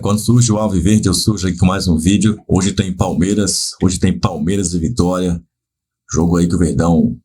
Quando surge o Alviverde, eu surjo aqui com mais um vídeo. Hoje tem Palmeiras e Vitória. Jogo aí que o Verdão,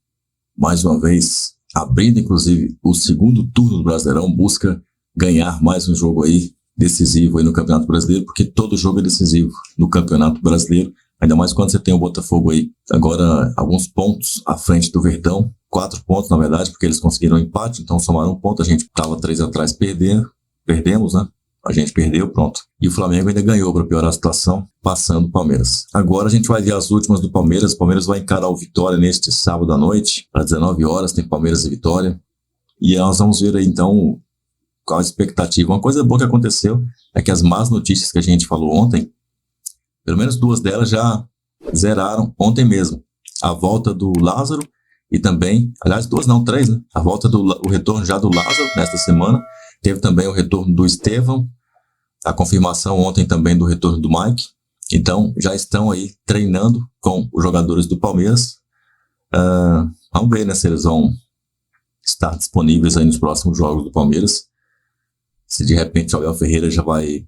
mais uma vez, abrindo inclusive o segundo turno do Brasileirão, busca ganhar mais um jogo aí decisivo aí no Campeonato Brasileiro, porque todo jogo é decisivo no Campeonato Brasileiro, ainda mais quando você tem o Botafogo aí, agora alguns pontos à frente do Verdão, 4 pontos na verdade, porque eles conseguiram um empate, então somaram um ponto, a gente estava 3 atrás, perdemos, né? A gente perdeu, pronto. E o Flamengo ainda ganhou para piorar a situação, passando o Palmeiras. Agora a gente vai ver as últimas do Palmeiras. O Palmeiras vai encarar o Vitória neste sábado à noite, às 19 horas, tem Palmeiras e Vitória. E nós vamos ver aí, então, qual a expectativa. Uma coisa boa que aconteceu é que as más notícias que a gente falou ontem, pelo menos 2 delas já zeraram ontem mesmo. A volta do Lázaro e também, aliás, 2 não, 3, né? A volta o retorno já do Lázaro nesta semana. Teve também o retorno do Estevão, a confirmação ontem também do retorno do Mike. Então, já estão aí treinando com os jogadores do Palmeiras. Vamos ver, né, se eles vão estar disponíveis aí nos próximos jogos do Palmeiras. Se de repente o Abel Ferreira já vai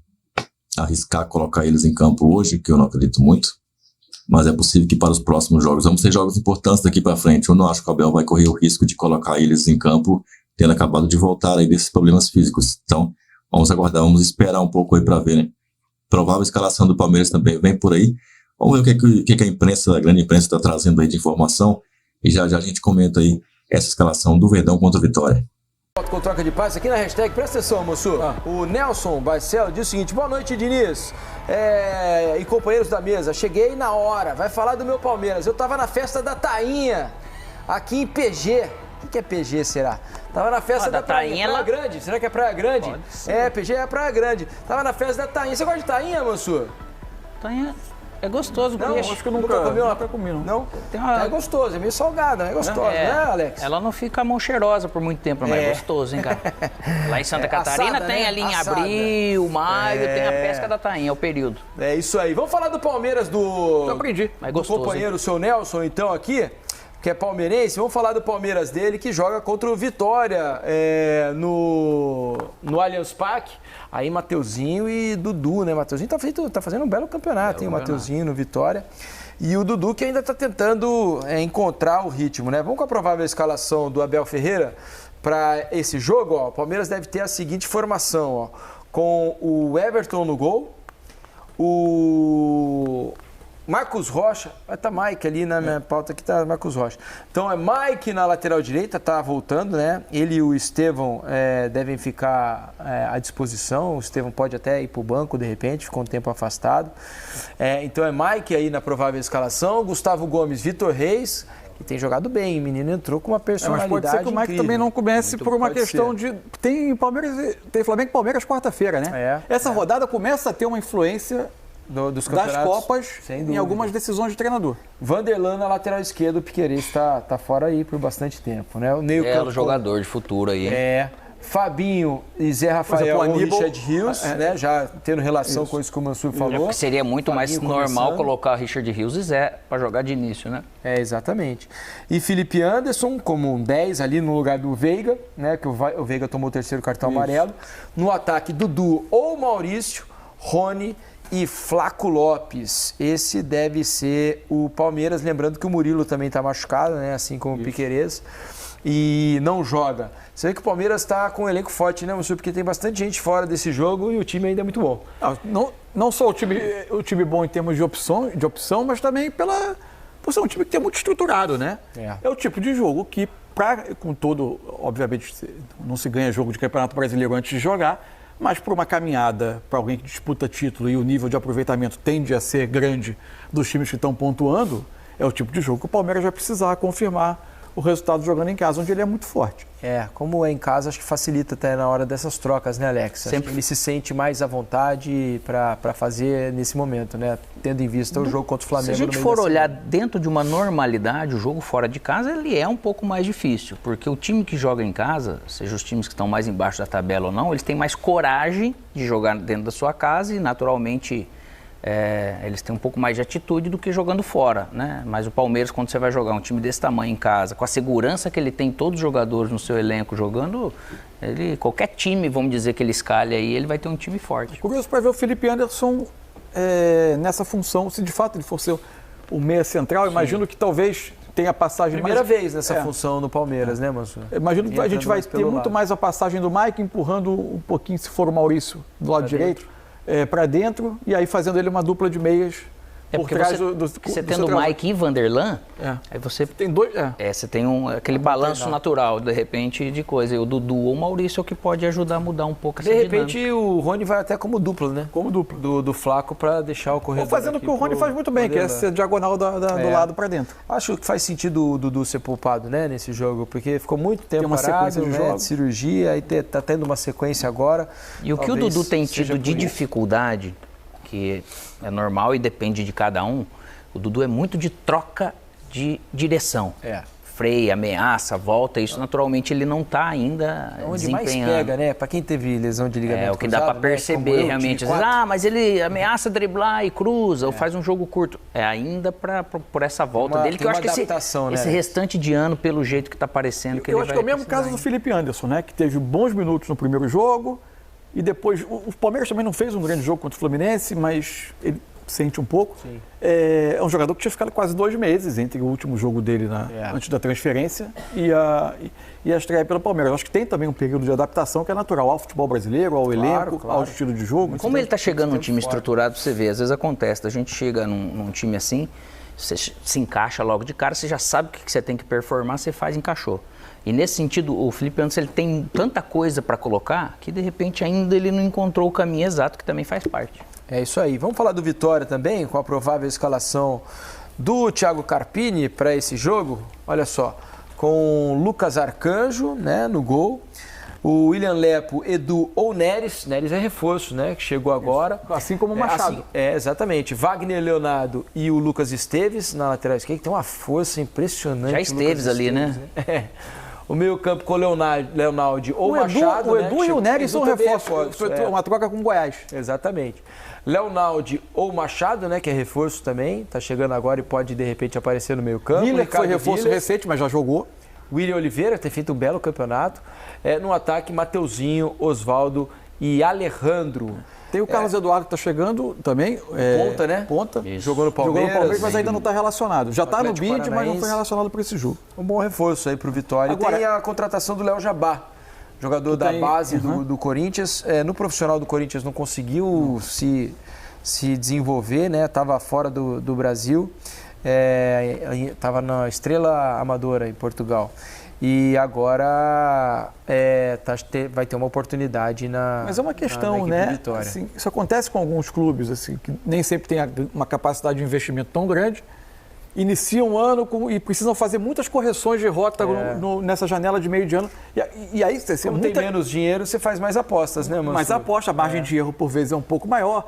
arriscar colocar eles em campo hoje, que eu não acredito muito. Mas é possível que para os próximos jogos, vamos ter jogos importantes daqui para frente. Eu não acho que o Abel vai correr o risco de colocar eles em campo tendo acabado de voltar aí desses problemas físicos. Então, vamos aguardar, vamos esperar um pouco aí para ver, né? Provável escalação do Palmeiras também vem por aí. Vamos ver o que a imprensa, a grande imprensa está trazendo aí de informação. E já a gente comenta aí essa escalação do Verdão contra o Vitória. Com troca de passe aqui na hashtag, presta atenção, moço. O Nelson Barcelo diz o seguinte: boa noite, Diniz e companheiros da mesa. Cheguei na hora, vai falar do meu Palmeiras. Eu tava na festa da Tainha, aqui em PG. O que é PG, será? Tava na festa da Tainha. Praia Grande. Será que é Praia Grande? PG é Praia Grande. Tava na festa da Tainha. Você gosta de Tainha, Mansur? Tainha é gostoso. Não, acho que eu nunca comi. Não? É gostoso, é meio salgada, é gostoso, né, Alex? Ela não fica mão cheirosa por muito tempo, mas é gostoso, hein, cara? Lá em Santa Catarina assada, tem, né? Ali em abril, maio, tem a pesca da Tainha, é o período. É isso aí. Vamos falar do Palmeiras do... Eu aprendi, mas gostoso. Do companheiro, o seu Nelson, então, aqui, que é palmeirense. Vamos falar do Palmeiras dele, que joga contra o Vitória no Allianz Parque. Aí Mateuzinho e Dudu, né? Mateuzinho tá fazendo um belo campeonato, hein? O Mateuzinho no Vitória. E o Dudu que ainda tá tentando encontrar o ritmo, né? Vamos com a provável escalação do Abel Ferreira para esse jogo, ó. O Palmeiras deve ter a seguinte formação, ó. Com o Everton no gol, o Marcos Rocha, vai estar Mike ali na minha pauta, aqui tá Marcos Rocha. Então é Mike na lateral direita, tá voltando, né? Ele e o Estevão devem ficar à disposição. O Estevão pode até ir pro banco de repente, ficou um tempo afastado. Então é Mike aí na provável escalação. Gustavo Gomes, Vitor Reis, que tem jogado bem, o menino entrou com uma personalidade mas pode ser que o Mike incrível. Também não comece por uma questão de... Tem Flamengo e Palmeiras quarta-feira, né? Essa rodada começa a ter uma influência dos das Copas em algumas decisões de treinador. Vanderlan na lateral esquerda, o Piquerez tá fora aí por bastante tempo, né? O jogador de futuro aí, hein? Fabinho e Zé Rafael ou Richard Rios, né? Já tendo relação com isso que o Mansur falou. Porque seria muito mais normal colocar Richard Rios e Zé para jogar de início, né? Exatamente. E Felipe Anderson como um 10 ali no lugar do Veiga, né? Que o Veiga tomou o 3º cartão amarelo. No ataque, Dudu ou Maurício, Rony e Flaco Lopes. Esse deve ser o Palmeiras, lembrando que o Murilo também está machucado, né? Assim como o Piquerez, e não joga. Você vê que o Palmeiras está com um elenco forte, né, Mansur? Porque tem bastante gente fora desse jogo e o time ainda é muito bom. Não só o time bom em termos de opção, mas também por ser um time que tem muito estruturado, né? É o tipo de jogo que, obviamente, não se ganha jogo de Campeonato Brasileiro antes de jogar, mas por uma caminhada, para alguém que disputa título e o nível de aproveitamento tende a ser grande dos times que estão pontuando, é o tipo de jogo que o Palmeiras vai precisar confirmar o resultado jogando em casa, onde ele é muito forte. Como é em casa, acho que facilita até na hora dessas trocas, né, Alex? Sempre. Ele se sente mais à vontade para fazer nesse momento, né? Tendo em vista o jogo contra o Flamengo. Se a gente for olhar dentro de uma normalidade, o jogo fora de casa, ele é um pouco mais difícil, porque o time que joga em casa, seja os times que estão mais embaixo da tabela ou não, eles têm mais coragem de jogar dentro da sua casa e, naturalmente, eles têm um pouco mais de atitude do que jogando fora, né? Mas o Palmeiras, quando você vai jogar um time desse tamanho em casa, com a segurança que ele tem, todos os jogadores no seu elenco jogando, qualquer time, vamos dizer, que ele escalhe aí, ele vai ter um time forte. Curioso para ver o Felipe Anderson nessa função, se de fato ele for ser o meia central. Sim. Imagino que talvez tenha a passagem primeira vez nessa função no Palmeiras, né, Manso? Imagino que a gente vai ter muito mais a passagem do Mike, empurrando um pouquinho, se for o Maurício, do lado direito, para dentro, e aí fazendo ele uma dupla de meias por trás você tendo o Mike e Vanderlan, aí você tem dois. Você tem aquele balanço natural, de repente, de coisa. E o Dudu ou o Maurício é o que pode ajudar a mudar um pouco essa dinâmica. De repente, o Rony vai até como duplo, né? Como duplo. Do Flaco para deixar o corredor. Ou fazendo o que o Rony faz muito bem, que é ser diagonal do lado para dentro. Acho que faz sentido o Dudu ser poupado, né, nesse jogo, porque ficou muito tempo parado, de cirurgia, e tá tendo uma sequência agora. E o que o Dudu tem tido de dificuldade, que é normal e depende de cada um, o Dudu é muito de troca de direção. Freia, ameaça, volta, isso naturalmente ele não está ainda onde desempenhando. Mais pega, né? Para quem teve lesão de ligamento o que dá para perceber, né? Realmente. Mas ele ameaça driblar e cruza, ou faz um jogo curto. Ainda por essa volta dele, que eu acho que esse restante de ano, pelo jeito que está parecendo, que eu acho que é o mesmo caso do Felipe Anderson, né? Que teve bons minutos no primeiro jogo, e depois, o Palmeiras também não fez um grande jogo contra o Fluminense, mas ele sente um pouco. É um jogador que tinha ficado quase 2 meses entre o último jogo dele antes da transferência e a estreia pelo Palmeiras. Eu acho que tem também um período de adaptação que é natural ao futebol brasileiro, ao elenco, ao estilo de jogo. Como ele está chegando num time estruturado, você vê, às vezes acontece, a gente chega num time assim, você se encaixa logo de cara, você já sabe o que você tem que performar, você faz, encaixou. E nesse sentido, o Felipe Anderson ele tem tanta coisa para colocar que de repente ainda ele não encontrou o caminho exato, que também faz parte. É isso aí. Vamos falar do Vitória também, com a provável escalação do Thiago Carpini para esse jogo. Olha só, com Lucas Arcanjo, né, no gol. O William Lepo, Edu ou Neres. Neres é reforço, né? Que chegou agora. Assim como o Machado. Exatamente. Wagner Leonardo e o Lucas Esteves na lateral esquerda, que tem uma força impressionante. Já Esteves ali, né? O meio campo com Leonardo ou Machado. O Edu e o Neres são reforços. Uma troca com o Goiás. Exatamente. Leonardo ou Machado, né? Que é reforço também. Tá chegando agora e pode, de repente, aparecer no meio campo. Miller foi reforço recente, mas já jogou. William Oliveira tem feito um belo campeonato. No ataque, Mateuzinho, Osvaldo e Alejandro. Tem o Carlos Eduardo que está chegando também. Ponta, né? Ponta. Jogou no Palmeiras. Mas ainda não está relacionado. Já está no bid, mas não foi relacionado para esse jogo. Um bom reforço aí para o Vitória. Agora, tem a contratação do Léo Jabá, jogador da base do Corinthians. No profissional do Corinthians não conseguiu se desenvolver, né? Estava fora do Brasil. Estava na Estrela Amadora, em Portugal. E agora vai ter uma oportunidade Mas é uma questão, né? Assim, isso acontece com alguns clubes, assim, que nem sempre tem uma capacidade de investimento tão grande. Iniciam um ano e precisam fazer muitas correções de rota nessa janela de meio de ano. E aí, como tem menos dinheiro, você faz mais apostas, né, Mansur? Mas a margem de erro, por vezes, é um pouco maior.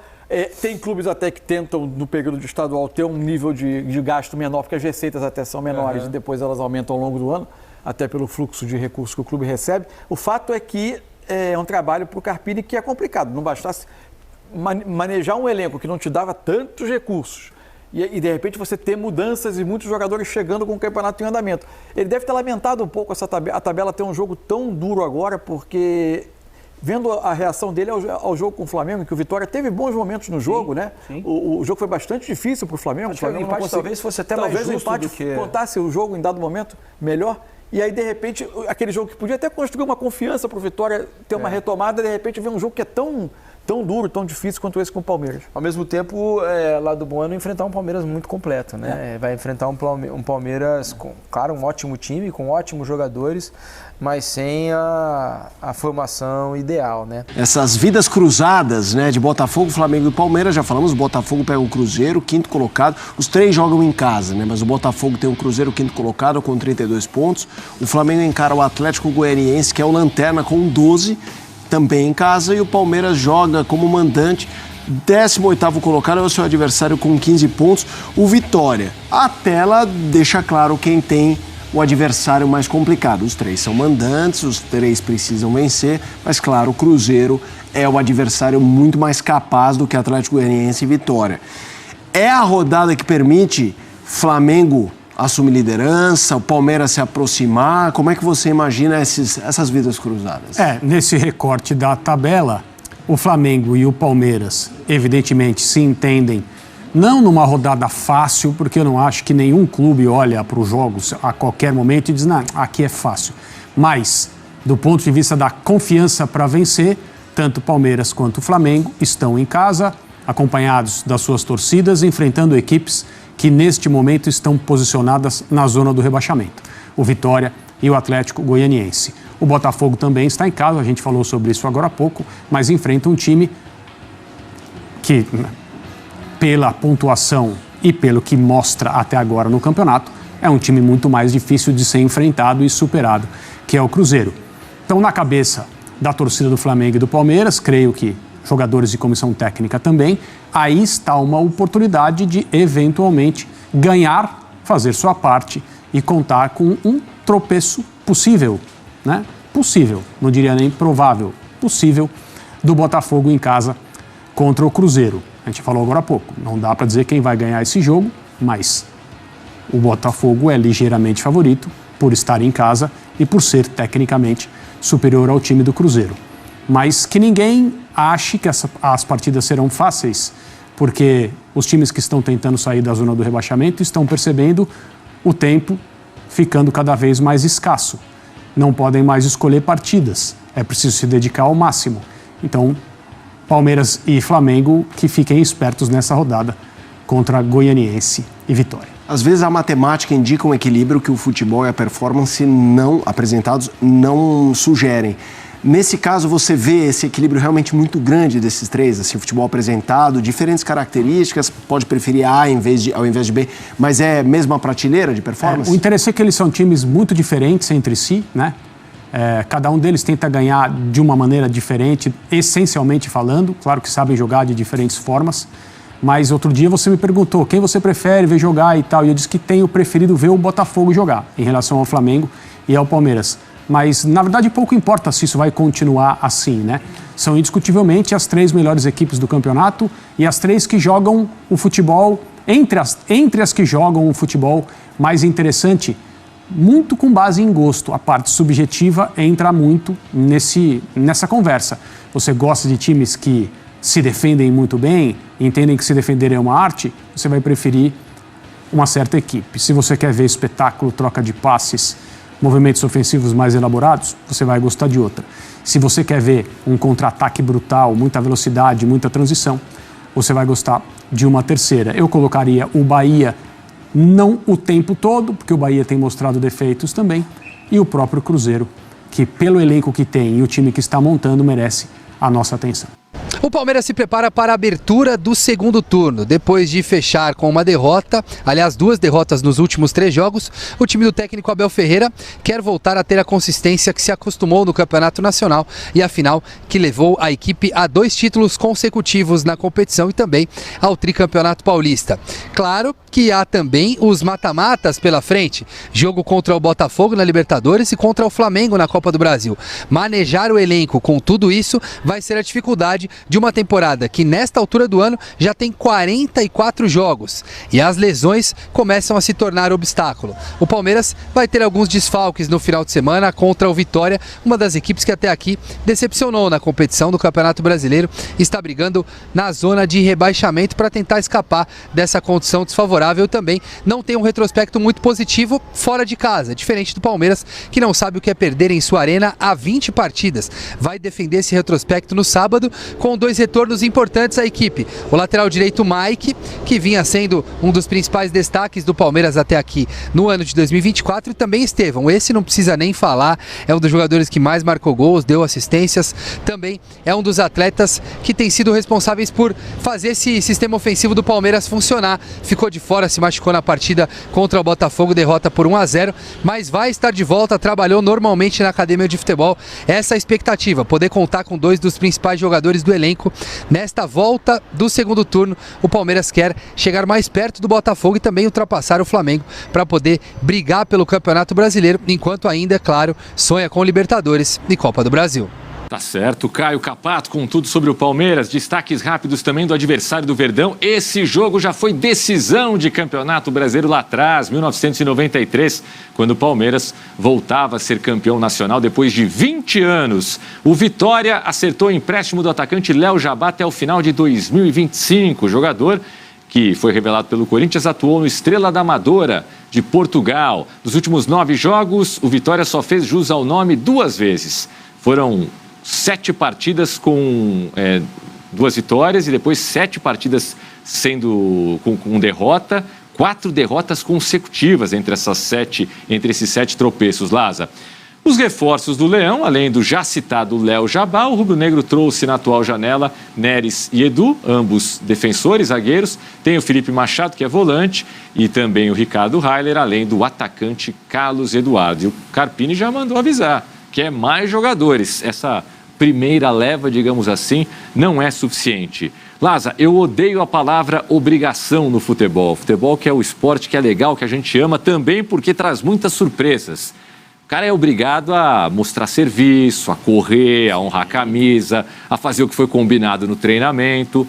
Tem clubes até que tentam, no período de estadual, ter um nível de gasto menor, porque as receitas até são menores e depois elas aumentam ao longo do ano, até pelo fluxo de recursos que o clube recebe. O fato é que é um trabalho para o Carpini que é complicado. Não bastasse manejar um elenco que não te dava tantos recursos e de repente você ter mudanças e muitos jogadores chegando com o campeonato em andamento. Ele deve ter lamentado um pouco a tabela ter um jogo tão duro agora, porque vendo a reação dele ao jogo com o Flamengo, que o Vitória teve bons momentos no jogo, né? O jogo foi bastante difícil para o Flamengo. O Flamengo talvez fosse até mais justo, o empate contasse o jogo em dado momento melhor. E aí, de repente, aquele jogo que podia até construir uma confiança para o Vitória ter uma retomada, de repente vem um jogo que é tão duro, tão difícil quanto esse com o Palmeiras. Ao mesmo tempo, lado bom é não enfrentar um Palmeiras muito completo, né? Vai enfrentar um Palmeiras com, claro, um ótimo time, com ótimos jogadores, mas sem a formação ideal, né? Essas vidas cruzadas, né, de Botafogo, Flamengo e Palmeiras, já falamos, o Botafogo pega o Cruzeiro, quinto colocado, os 3 jogam em casa, né, mas o Botafogo tem o Cruzeiro, quinto colocado, com 32 pontos, o Flamengo encara o Atlético Goianiense, que é o lanterna, com 12, também em casa, e o Palmeiras joga como mandante, 18º colocado é o seu adversário com 15 pontos, o Vitória. A tela deixa claro quem tem o adversário mais complicado. Os 3 são mandantes, os 3 precisam vencer, mas claro, o Cruzeiro é o adversário muito mais capaz do que Atlético Goianiense e Vitória. É a rodada que permite Flamengo assumir liderança, o Palmeiras se aproximar? Como é que você imagina essas vidas cruzadas? Nesse recorte da tabela, o Flamengo e o Palmeiras, evidentemente, se entendem, não numa rodada fácil, porque eu não acho que nenhum clube olha para os jogos a qualquer momento e diz, não, aqui é fácil. Mas, do ponto de vista da confiança para vencer, tanto o Palmeiras quanto o Flamengo estão em casa, acompanhados das suas torcidas, enfrentando equipes que neste momento estão posicionadas na zona do rebaixamento. O Vitória e o Atlético Goianiense. O Botafogo também está em casa, a gente falou sobre isso agora há pouco, mas enfrenta um time que, pela pontuação e pelo que mostra até agora no campeonato, é um time muito mais difícil de ser enfrentado e superado, que é o Cruzeiro. Então, na cabeça da torcida do Flamengo e do Palmeiras, creio que jogadores de comissão técnica também, aí está uma oportunidade de, eventualmente, ganhar, fazer sua parte e contar com um tropeço possível, né? Possível, não diria nem provável, possível, do Botafogo em casa contra o Cruzeiro. A gente falou agora há pouco, não dá para dizer quem vai ganhar esse jogo, mas o Botafogo é ligeiramente favorito por estar em casa e por ser tecnicamente superior ao time do Cruzeiro. Mas que ninguém ache que as partidas serão fáceis, porque os times que estão tentando sair da zona do rebaixamento estão percebendo o tempo ficando cada vez mais escasso. Não podem mais escolher partidas, é preciso se dedicar ao máximo. Então, Palmeiras e Flamengo que fiquem espertos nessa rodada contra Goianiense e Vitória. Às vezes a matemática indica um equilíbrio que o futebol e a performance não apresentados não sugerem. Nesse caso, você vê esse equilíbrio realmente muito grande desses 3, assim, o futebol apresentado, diferentes características, pode preferir A ao invés de B, mas é a mesma prateleira de performance? O interessante é que eles são times muito diferentes entre si, né? Cada um deles tenta ganhar de uma maneira diferente, essencialmente falando, claro que sabem jogar de diferentes formas, mas outro dia você me perguntou quem você prefere ver jogar e tal, e eu disse que tenho preferido ver o Botafogo jogar em relação ao Flamengo e ao Palmeiras. Mas, na verdade, pouco importa se isso vai continuar assim, né? São indiscutivelmente as 3 melhores equipes do campeonato e as 3 que jogam o futebol, entre as que jogam o futebol mais interessante, muito com base em gosto. A parte subjetiva entra muito nessa conversa. Você gosta de times que se defendem muito bem, entendem que se defender é uma arte, você vai preferir uma certa equipe. Se você quer ver espetáculo, troca de passes, movimentos ofensivos mais elaborados, você vai gostar de outra. Se você quer ver um contra-ataque brutal, muita velocidade, muita transição, você vai gostar de uma terceira. Eu colocaria o Bahia, não o tempo todo, porque o Bahia tem mostrado defeitos também, e o próprio Cruzeiro, que pelo elenco que tem e o time que está montando, merece a nossa atenção. O Palmeiras se prepara para a abertura do segundo turno. Depois de fechar com uma derrota, aliás, 2 derrotas nos últimos 3 jogos, o time do técnico Abel Ferreira quer voltar a ter a consistência que se acostumou no Campeonato Nacional e a final que levou a equipe a 2 títulos consecutivos na competição e também ao tricampeonato paulista. Claro que há também os mata-matas pela frente. Jogo contra o Botafogo na Libertadores e contra o Flamengo na Copa do Brasil. Manejar o elenco com tudo isso vai ser a dificuldade de uma temporada que nesta altura do ano já tem 44 jogos e as lesões começam a se tornar obstáculo. O Palmeiras vai ter alguns desfalques no final de semana contra o Vitória, uma das equipes que até aqui decepcionou na competição do Campeonato Brasileiro e está brigando na zona de rebaixamento para tentar escapar dessa condição desfavorável. Também não tem um retrospecto muito positivo fora de casa, diferente do Palmeiras, que não sabe o que é perder em sua arena há 20 partidas. Vai defender esse retrospecto no sábado com 2 retornos importantes à equipe. O lateral direito Mike, que vinha sendo um dos principais destaques do Palmeiras até aqui no ano de 2024, e também Estevão. Esse não precisa nem falar, é um dos jogadores que mais marcou gols, deu assistências, também é um dos atletas que tem sido responsáveis por fazer esse sistema ofensivo do Palmeiras funcionar. Ficou de fora, se machucou na partida contra o Botafogo, derrota por 1-0, mas vai estar de volta, trabalhou normalmente na academia de futebol. Essa é a expectativa, poder contar com 2 dos principais jogadores do elenco elenco. Nesta volta do segundo turno, o Palmeiras quer chegar mais perto do Botafogo e também ultrapassar o Flamengo para poder brigar pelo Campeonato Brasileiro, enquanto ainda, é claro, sonha com Libertadores e Copa do Brasil. Tá certo, Caio Capato com tudo sobre o Palmeiras, destaques rápidos também do adversário do Verdão. Esse jogo já foi decisão de Campeonato Brasileiro lá atrás, 1993, quando o Palmeiras voltava a ser campeão nacional depois de 20 anos. O Vitória acertou o empréstimo do atacante Léo Jabá até o final de 2025. O jogador, que foi revelado pelo Corinthians, atuou no Estrela da Amadora de Portugal. Nos últimos 9 jogos, o Vitória só fez jus ao nome 2 vezes. Foram 7 partidas com 2 vitórias e depois 7 partidas sendo com derrota, 4 derrotas consecutivas entre esses 7 tropeços, Laza. Os reforços do Leão, além do já citado Léo Jabá, o rubro-negro trouxe na atual janela Neres e Edu, ambos defensores, zagueiros. Tem o Felipe Machado, que é volante, e também o Ricardo Heiler, além do atacante Carlos Eduardo. E o Carpini já mandou avisar que é mais jogadores. Essa primeira leva, digamos assim, não é suficiente. Laza, eu odeio a palavra obrigação no futebol. Futebol que é o esporte que é legal, que a gente ama também porque traz muitas surpresas. O cara é obrigado a mostrar serviço, a correr, a honrar a camisa, a fazer o que foi combinado no treinamento.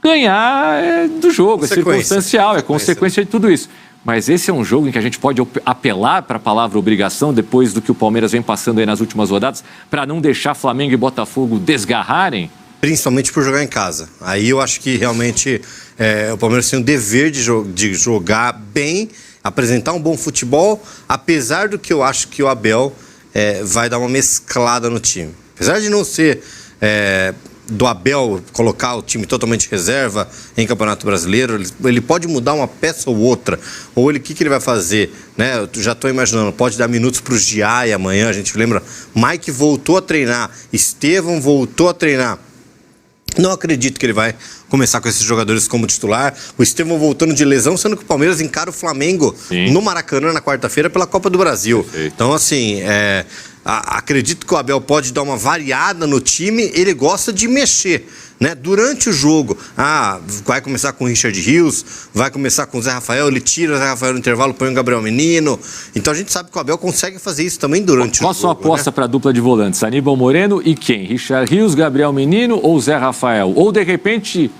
Ganhar é do jogo, é circunstancial, é consequência de tudo isso. Mas esse é um jogo em que a gente pode apelar para a palavra obrigação, depois do que o Palmeiras vem passando aí nas últimas rodadas, para não deixar Flamengo e Botafogo desgarrarem? Principalmente por jogar em casa. Aí eu acho que realmente o Palmeiras tem o dever de jogar bem, apresentar um bom futebol, apesar do que eu acho que o Abel vai dar uma mesclada no time. Apesar de não ser do Abel colocar o time totalmente reserva em Campeonato Brasileiro, ele pode mudar uma peça ou outra. Ou o que ele vai fazer? Né? Eu já estou imaginando, pode dar minutos para o Giai amanhã, a gente lembra, Mike voltou a treinar, Estevão voltou a treinar. Não acredito que ele vai começar com esses jogadores como titular. O Estevão voltando de lesão, sendo que o Palmeiras encara o Flamengo no Maracanã na quarta-feira pela Copa do Brasil. Perfeito. Então, assim, acredito que o Abel pode dar uma variada no time. Ele gosta de mexer, né? Durante o jogo. Vai começar com o Richard Rios, vai começar com o Zé Rafael, ele tira o Zé Rafael no intervalo, põe o Gabriel Menino. Então a gente sabe que o Abel consegue fazer isso também durante o jogo. Qual a sua aposta, né, para a dupla de volantes? Aníbal Moreno e quem? Richard Rios, Gabriel Menino ou Zé Rafael? Ou de repente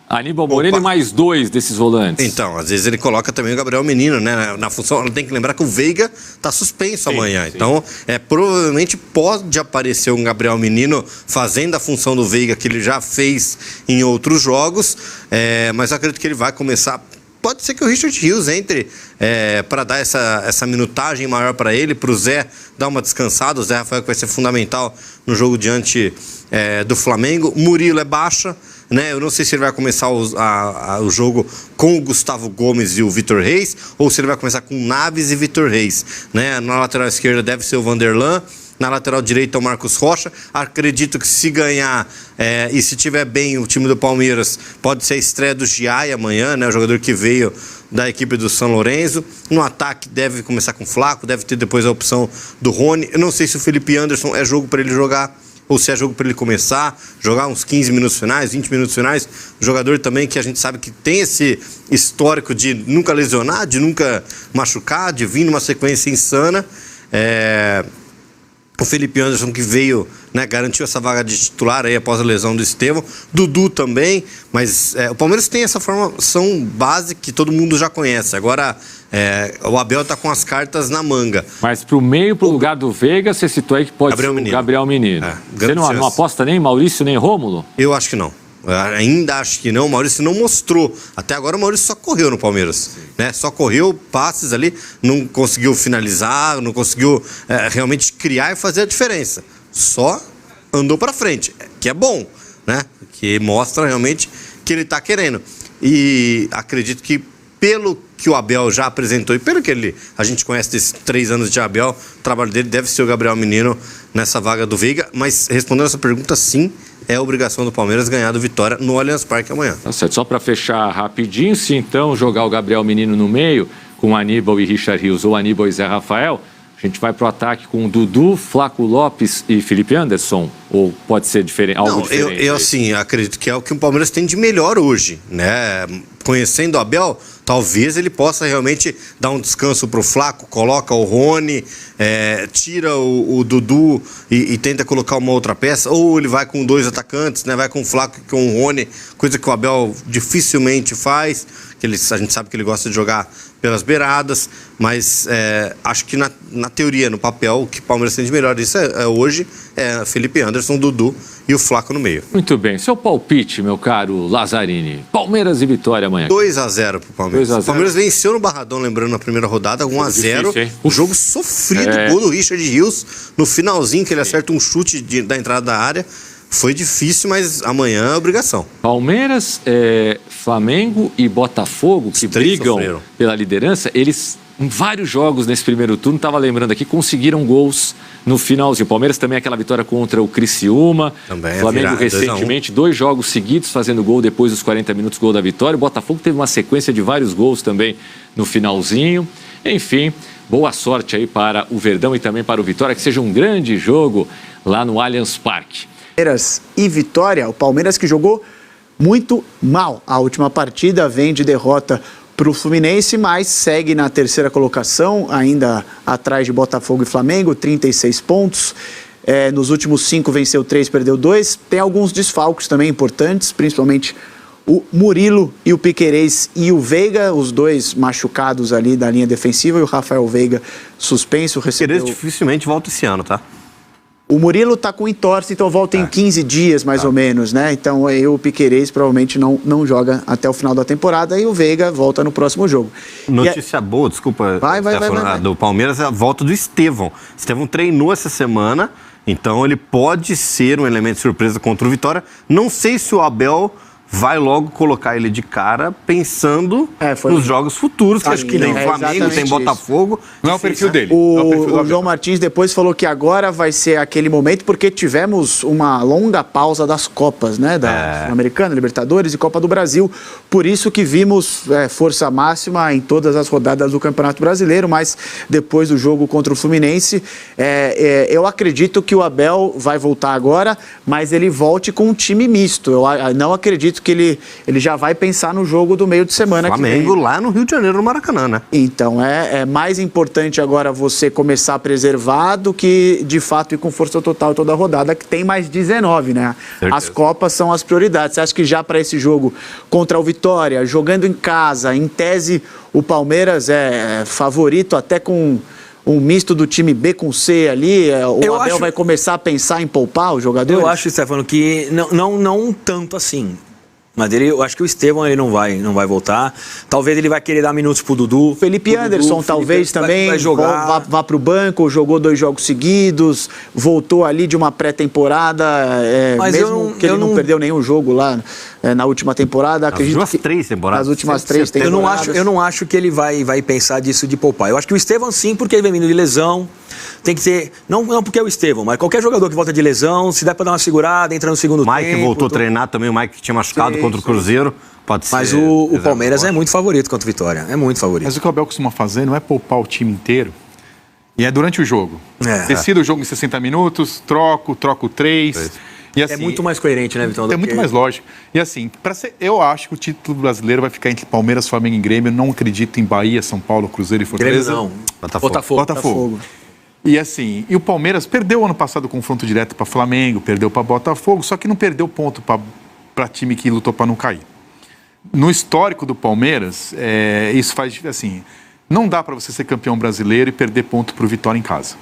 Aníbal Moreno e mais 2 desses volantes? Então, às vezes ele coloca também o Gabriel Menino, né? Na função, tem que lembrar que o Veiga está suspenso amanhã. Sim. Então, provavelmente pode aparecer um Gabriel Menino fazendo a função do Veiga que ele já fez em outros jogos, mas eu acredito que ele vai começar. Pode ser que o Richard Rios entre para dar essa minutagem maior para ele, para o Zé dar uma descansada. O Zé Rafael que vai ser fundamental no jogo diante do Flamengo. Murilo é baixa, né? Eu não sei se ele vai começar o jogo com o Gustavo Gomes e o Vitor Reis, ou se ele vai começar com Naves e Vitor Reis, né? Na lateral esquerda deve ser o Vanderlan. Na lateral direita, o Marcos Rocha. Acredito que se ganhar e se tiver bem o time do Palmeiras, pode ser a estreia do Giai amanhã, né? O jogador que veio da equipe do São Lourenço. No ataque deve começar com o Flaco, deve ter depois a opção do Rony. Eu não sei se o Felipe Anderson é jogo para ele jogar, ou se é jogo para ele começar, jogar uns 15 minutos finais, 20 minutos finais. Jogador também que a gente sabe que tem esse histórico de nunca lesionar, de nunca machucar, de vir numa sequência insana. O Felipe Anderson que veio, né, garantiu essa vaga de titular aí após a lesão do Estevão. Dudu também, mas o Palmeiras tem essa formação base que todo mundo já conhece. Agora o Abel está com as cartas na manga. Mas para o meio, para o lugar do Veiga, você citou aí que pode ser o Gabriel Menino. Você não aposta nem Maurício nem Rômulo? Eu acho que não. Ainda acho que não. O Maurício não mostrou. Até agora o Maurício só correu no Palmeiras, né? Só correu passes ali, não conseguiu finalizar, não conseguiu realmente criar e fazer a diferença. Só andou para frente, que é bom, né? Que mostra realmente que ele está querendo. E acredito que pelo que o Abel já apresentou e pelo que a gente conhece desses 3 anos de Abel, o trabalho dele deve ser o Gabriel Menino nessa vaga do Veiga. Mas respondendo essa pergunta, sim, é obrigação do Palmeiras ganhar do Vitória no Allianz Parque amanhã. Tá certo. Só para fechar rapidinho, se então jogar o Gabriel Menino no meio, com Aníbal e Richard Rios ou Aníbal e Zé Rafael, A gente vai pro ataque com Dudu, Flaco Lopes e Felipe Anderson? Ou pode ser diferente? Algo diferente? Eu assim, acredito que é o que o Palmeiras tem de melhor hoje, né? Conhecendo o Abel, talvez ele possa realmente dar um descanso pro Flaco, coloca o Rony, tira o Dudu e tenta colocar uma outra peça, ou ele vai com 2 atacantes, né? Vai com o Flaco e com o Rony, coisa que o Abel dificilmente faz, que a gente sabe que ele gosta de jogar pelas beiradas, mas acho que na teoria, no papel, o que o Palmeiras tem de melhor isso hoje é Felipe Anderson, Dudu e o Flaco no meio. Muito bem. Seu palpite, meu caro Lazzarini. Palmeiras e Vitória amanhã. 2-0 pro Palmeiras. 2-0. O Palmeiras venceu no Barradão, lembrando, na primeira rodada, 1-0. O jogo sofrido, gol do Richard Rios no finalzinho, que ele acerta um chute da entrada da área. Foi difícil, mas amanhã é obrigação. Palmeiras, Flamengo e Botafogo, que brigam pela liderança, eles, em vários jogos nesse primeiro turno, estava lembrando aqui, conseguiram gols no finalzinho. O Palmeiras também aquela vitória contra o Criciúma. Também Flamengo recentemente, 2 jogos seguidos fazendo gol depois dos 40 minutos, gol da vitória. O Botafogo teve uma sequência de vários gols também no finalzinho. Enfim, boa sorte aí para o Verdão e também para o Vitória, que seja um grande jogo lá no Allianz Parque. Palmeiras e Vitória, o Palmeiras que jogou muito mal. A última partida vem de derrota para o Fluminense, mas segue na terceira colocação, ainda atrás de Botafogo e Flamengo, 36 pontos. Nos últimos 5 venceu 3, perdeu 2. Tem alguns desfalques também importantes, principalmente o Murilo e o Piquerez e o Veiga, os dois machucados ali da linha defensiva, e o Rafael Veiga suspenso. O Piquerez dificilmente volta esse ano, tá? O Murilo está com entorse, então volta em 15 dias, mais ou menos, né? Então o Piquerez provavelmente não joga até o final da temporada e o Veiga volta no próximo jogo. Notícia boa, desculpa, vai. do Palmeiras, é a volta do Estevão. Estevão treinou essa semana, então ele pode ser um elemento de surpresa contra o Vitória. Não sei se o Abel vai logo colocar ele de cara pensando nos jogos futuros, que acho que tem Flamengo, tem Botafogo. Não é o perfil dele. O João Martins depois falou que agora vai ser aquele momento, porque tivemos uma longa pausa das Copas, né? Da Sul-Americana, Libertadores e Copa do Brasil. Por isso que vimos força máxima em todas as rodadas do Campeonato Brasileiro, mas depois do jogo contra o Fluminense, eu acredito que o Abel vai voltar agora, mas ele volte com um time misto. Eu não acredito que ele já vai pensar no jogo do meio de semana. Flamengo lá no Rio de Janeiro, no Maracanã, né? Então, é mais importante agora você começar a preservar do que, de fato, ir com força total toda a rodada, que tem mais 19, né? Certeza. As Copas são as prioridades. Você acha que já para esse jogo contra o Vitória, jogando em casa, em tese, o Palmeiras é favorito até com um misto do time B com C ali, o Abel vai começar a pensar em poupar os jogadores? Eu acho, Stefano, que não tanto assim. Mas eu acho que o Estevão ele não vai voltar. Talvez ele vai querer dar minutos pro Dudu. Felipe Anderson talvez também vai jogar. Vá pro banco, jogou 2 jogos seguidos, voltou ali de uma pré-temporada, mas mesmo que ele não perdeu nenhum jogo lá na última temporada. Nas últimas 3 temporadas. Nas últimas 3 temporadas. Eu não acho que ele vai pensar disso de poupar. Eu acho que o Estevão sim, porque ele vem vindo de lesão. Tem que ter, não porque é o Estevão, mas qualquer jogador que volta de lesão, se der para dar uma segurada, entra no segundo tempo. Mike voltou a treinar também, o Mike que tinha machucado contra o Cruzeiro, pode ser. Mas o Palmeiras é muito favorito contra o Vitória, é muito favorito. Mas o que o Abel costuma fazer não é poupar o time inteiro, e é durante o jogo. Decida o jogo em 60 minutos, troco 3... E assim, é muito mais coerente, né, Vitão? É muito mais lógico. E assim, eu acho que o título brasileiro vai ficar entre Palmeiras, Flamengo e Grêmio. Eu não acredito em Bahia, São Paulo, Cruzeiro e Fortaleza. Grêmio não. Botafogo. E assim, o Palmeiras perdeu ano passado o confronto direto para Flamengo, perdeu para Botafogo, só que não perdeu ponto para time que lutou para não cair. No histórico do Palmeiras, isso faz assim, não dá para você ser campeão brasileiro e perder ponto para o Vitória em casa.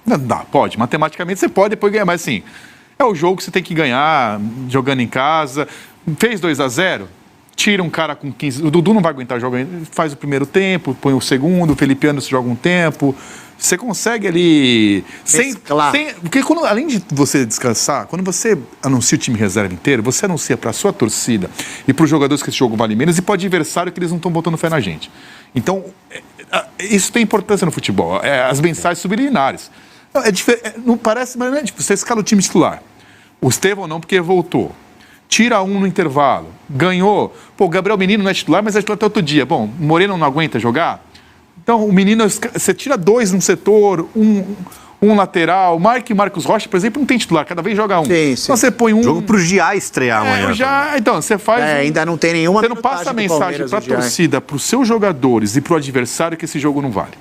Não dá, pode, matematicamente você pode depois ganhar, mas assim, é o jogo que você tem que ganhar jogando em casa. Fez 2-0, tira um cara com 15, o Dudu não vai aguentar jogar, faz o primeiro tempo, põe o segundo, o Felipe Anderson joga um tempo. Você consegue ali... Porque além de você descansar, quando você anuncia o time reserva inteiro, você anuncia para a sua torcida e para os jogadores que esse jogo vale menos e para o adversário que eles não estão botando fé na gente. Então, isso tem importância no futebol. As mensagens subliminares. Não parece, mas não é, tipo, você escala o time titular. O Estevão não, porque voltou. Tira um no intervalo. Ganhou. Pô, o Gabriel Menino não é titular, mas é titular até outro dia. Bom, o Moreno não aguenta jogar. Então, o menino, você tira 2 num setor, um lateral. Marcos Rocha, por exemplo, não tem titular, cada vez joga um. Sim. Então você põe um. Jogo pro Giá estrear amanhã. Então, você faz. Ainda não tem nenhuma. Você não passa a mensagem pra torcida, pros seus jogadores e pro adversário que esse jogo não vale.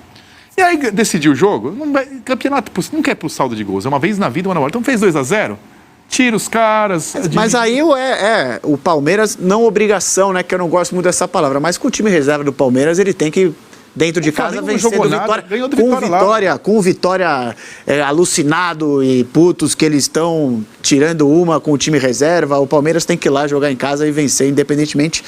E aí decidiu o jogo. Campeonato não quer pro saldo de gols. É uma vez na vida, uma na hora. Então fez 2-0. Tira os caras. Mas aí o Palmeiras, não obrigação, né? Que eu não gosto muito dessa palavra. Mas com o time reserva do Palmeiras, ele tem que. Dentro de casa, vencendo Vitória. Com o Vitória alucinado e putos que eles estão tirando uma com o time reserva. O Palmeiras tem que ir lá jogar em casa e vencer, independentemente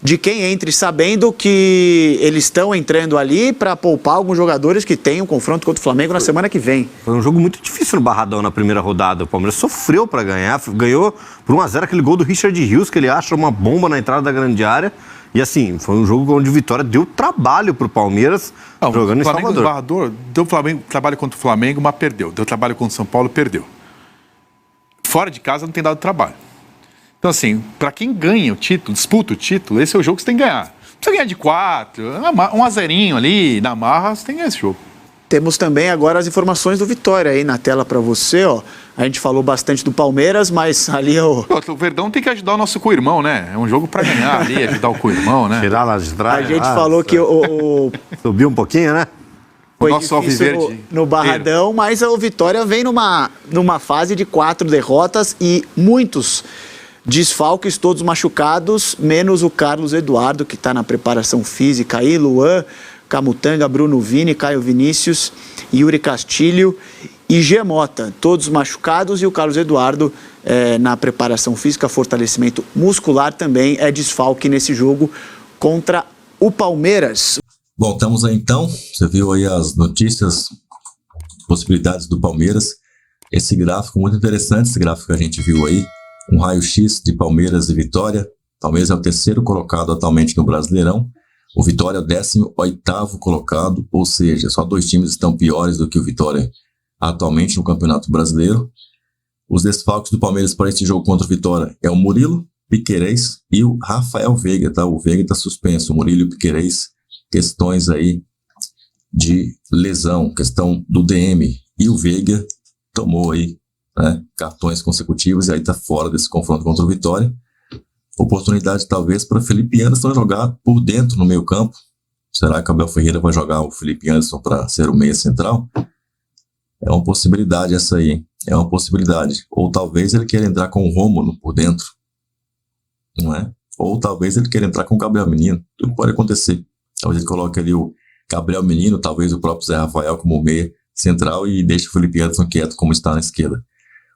de quem entre, sabendo que eles estão entrando ali para poupar alguns jogadores que têm um confronto contra o Flamengo na semana que vem. Foi um jogo muito difícil no Barradão na primeira rodada. O Palmeiras sofreu para ganhar, ganhou por 1-0 aquele gol do Richard Rios, que ele acha uma bomba na entrada da grande área. E assim, foi um jogo onde o Vitória deu trabalho pro Palmeiras jogando em Salvador. Barrador deu trabalho contra o Flamengo, mas perdeu. Deu trabalho contra o São Paulo, perdeu. Fora de casa não tem dado trabalho. Então assim, para quem ganha o título, disputa o título, esse é o jogo que você tem que ganhar. Você ganha de 4, 1-0 ali, na marra, você tem que ganhar esse jogo. Temos também agora as informações do Vitória aí na tela para você, ó. A gente falou bastante do Palmeiras, mas ali o Verdão tem que ajudar o nosso co-irmão, né? É um jogo para ganhar ali, ajudar o co-irmão, né? Tirar lá de trás. A gente falou que subiu um pouquinho, né? Foi nosso difícil no Barradão, mas o Vitória vem numa fase de 4 derrotas e muitos desfalques, todos machucados, menos o Carlos Eduardo, que está na preparação física aí, Luan, Camutanga, Bruno Vini, Caio Vinícius, Yuri Castilho e Gemota, todos machucados, e o Carlos Eduardo na preparação física, fortalecimento muscular também é desfalque nesse jogo contra o Palmeiras. Bom, estamos aí então, você viu aí as notícias, possibilidades do Palmeiras, esse gráfico muito interessante, esse gráfico que a gente viu aí, um raio-x de Palmeiras e Vitória. Palmeiras é o 3º colocado atualmente no Brasileirão, o Vitória é o 18º colocado, ou seja, só 2 times estão piores do que o Vitória atualmente no Campeonato Brasileiro. Os desfalques do Palmeiras para esse jogo contra o Vitória é o Murilo, Piquerez e o Rafael Veiga, tá? O Veiga está suspenso, o Murilo e o Piquerez, questões aí de lesão, questão do DM, e o Veiga tomou aí, né, cartões consecutivos e aí está fora desse confronto contra o Vitória. Oportunidade talvez para Felipe Anderson jogar por dentro no meio campo. Será que o Abel Ferreira vai jogar o Felipe Anderson para ser o meia central? É uma possibilidade essa aí, hein? É uma possibilidade. Ou talvez ele queira entrar com o Rômulo por dentro, não é? Ou talvez ele queira entrar com o Gabriel Menino. Tudo pode acontecer. Talvez ele coloque ali o Gabriel Menino, talvez o próprio Zé Rafael como meia central e deixe o Felipe Anderson quieto como está na esquerda.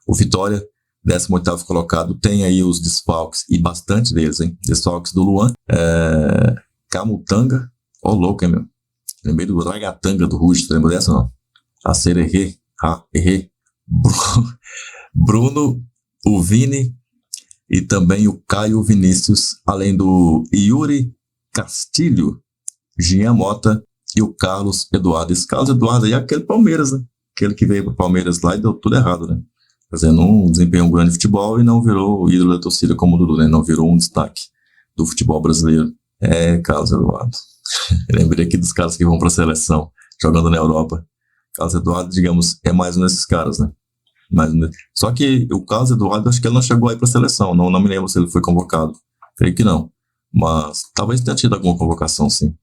O Vitória, 18º colocado, tem aí os desfalques, e bastante deles, hein? Desfalques do Luan, Camutanga, ó louco, hein, meu? Lembrei do Ragatanga do Ruge, você lembra dessa, não? Errei. Bruno, o Vini e também o Caio Vinícius, além do Yuri Castilho, Jean Mota e o Carlos Eduardo. Esse Carlos Eduardo aí é aquele Palmeiras, né? Aquele que veio para o Palmeiras lá e deu tudo errado, né? Quer dizer, não desempenhou um grande futebol e não virou o ídolo da torcida como o Dudu, né? Não virou um destaque do futebol brasileiro. Carlos Eduardo. Lembrei aqui dos caras que vão para a seleção, jogando na Europa. Carlos Eduardo, digamos, é mais um desses caras, né? Só que o Carlos Eduardo, acho que ele não chegou aí para a seleção. Não me lembro se ele foi convocado. Creio que não. Mas talvez tenha tido alguma convocação, sim.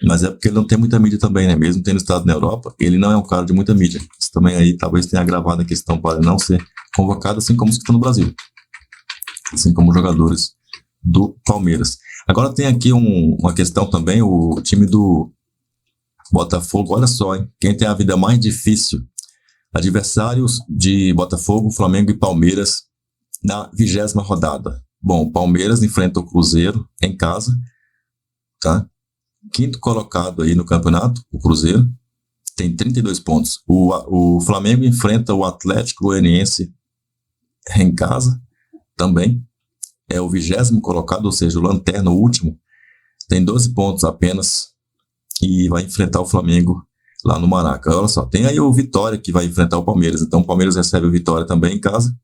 Mas é porque ele não tem muita mídia também, né? Mesmo tendo estado na Europa, ele não é um cara de muita mídia. Isso também aí talvez tenha agravado a questão para ele não ser convocado, assim como os que estão no Brasil. Assim como os jogadores do Palmeiras. Agora tem aqui uma questão também, o time do Botafogo, olha só, hein? Quem tem a vida mais difícil, adversários de Botafogo, Flamengo e Palmeiras na 20ª rodada. Bom, o Palmeiras enfrenta o Cruzeiro em casa, tá? 5º colocado aí no campeonato, o Cruzeiro, tem 32 pontos. O Flamengo enfrenta o Atlético Goianiense em casa, também. É o 20º colocado, ou seja, o lanterna, o último, tem 12 pontos apenas e vai enfrentar o Flamengo lá no Maraca. Olha só, tem aí o Vitória que vai enfrentar o Palmeiras. Então o Palmeiras recebe o Vitória também em casa.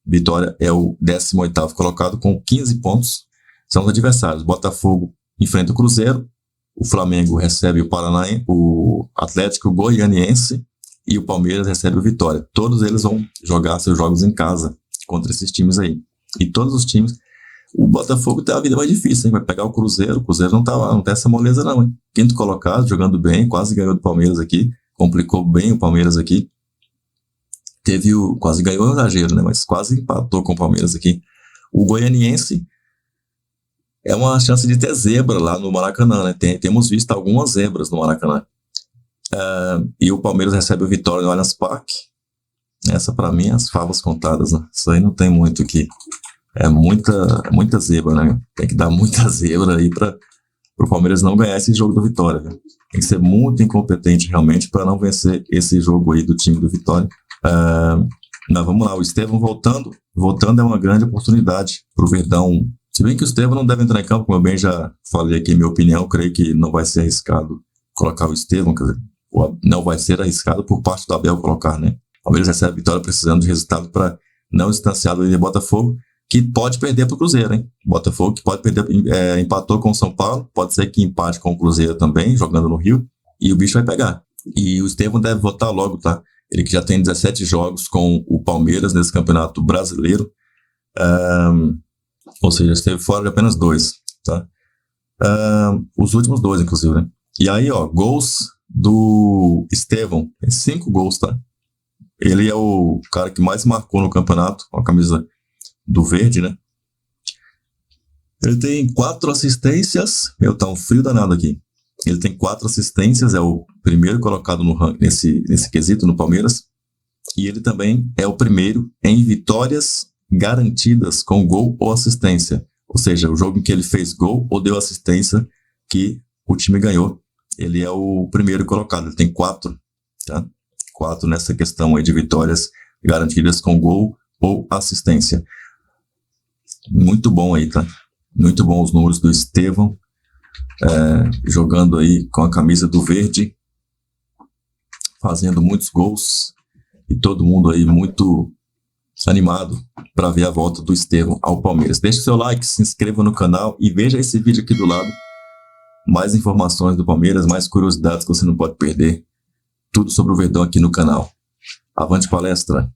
Vitória é o 18º colocado com 15 pontos. São os adversários. Botafogo enfrenta o Cruzeiro. o Flamengo recebe o Atlético Goianiense e o Palmeiras recebe o Vitória. Todos eles vão jogar seus jogos em casa contra esses times aí. E todos os times... O Botafogo tem a vida mais difícil, hein? Vai pegar o Cruzeiro não tem essa moleza não, hein? Quinto colocado, jogando bem, quase ganhou do Palmeiras aqui, complicou bem o Palmeiras aqui. Quase ganhou um exagero, né? Mas quase empatou com o Palmeiras aqui. O Goianiense é uma chance de ter zebra lá no Maracanã, né? Temos visto algumas zebras no Maracanã. E o Palmeiras recebe o Vitória no Allianz Parque. Essa, pra mim, é as favas contadas, né? Isso aí não tem muito aqui. É muita zebra, né? Tem que dar muita zebra aí para o Palmeiras não ganhar esse jogo do Vitória. Viu? Tem que ser muito incompetente realmente para não vencer esse jogo aí do time do Vitória. Mas vamos lá, o Estevão voltando é uma grande oportunidade para o Verdão. Se bem que o Estevão não deve entrar em campo, como eu bem já falei aqui, minha opinião, creio que não vai ser arriscado colocar o Estevão, quer dizer, não vai ser arriscado por parte do Abel colocar, né? O Palmeiras recebe a Vitória precisando de resultado para não distanciar do Botafogo, que pode perder para o Cruzeiro, hein? Botafogo que pode perder, empatou com o São Paulo, pode ser que empate com o Cruzeiro também, jogando no Rio, e o bicho vai pegar. E o Estevão deve voltar logo, tá? Ele que já tem 17 jogos com o Palmeiras nesse Campeonato Brasileiro, ou seja, esteve fora de apenas 2, tá? Os últimos 2, inclusive, né? E aí, ó, gols do Estevão, tem 5 gols, tá? Ele é o cara que mais marcou no campeonato, com a camisa do verde, né? Ele tem 4 assistências. Tá um frio danado aqui. Ele tem 4 assistências, é o primeiro colocado nesse quesito no Palmeiras. E ele também é o primeiro em vitórias garantidas com gol ou assistência. Ou seja, o jogo em que ele fez gol ou deu assistência que o time ganhou. Ele é o primeiro colocado. Ele tem 4, tá? 4 nessa questão aí de vitórias garantidas com gol ou assistência. Muito bom aí, tá? Muito bom os números do Estevão, jogando aí com a camisa do verde, fazendo muitos gols, e todo mundo aí muito animado para ver a volta do Estevão ao Palmeiras. Deixe seu like, se inscreva no canal e veja esse vídeo aqui do lado. Mais informações do Palmeiras, mais curiosidades que você não pode perder. Tudo sobre o Verdão aqui no canal. Avante palestra!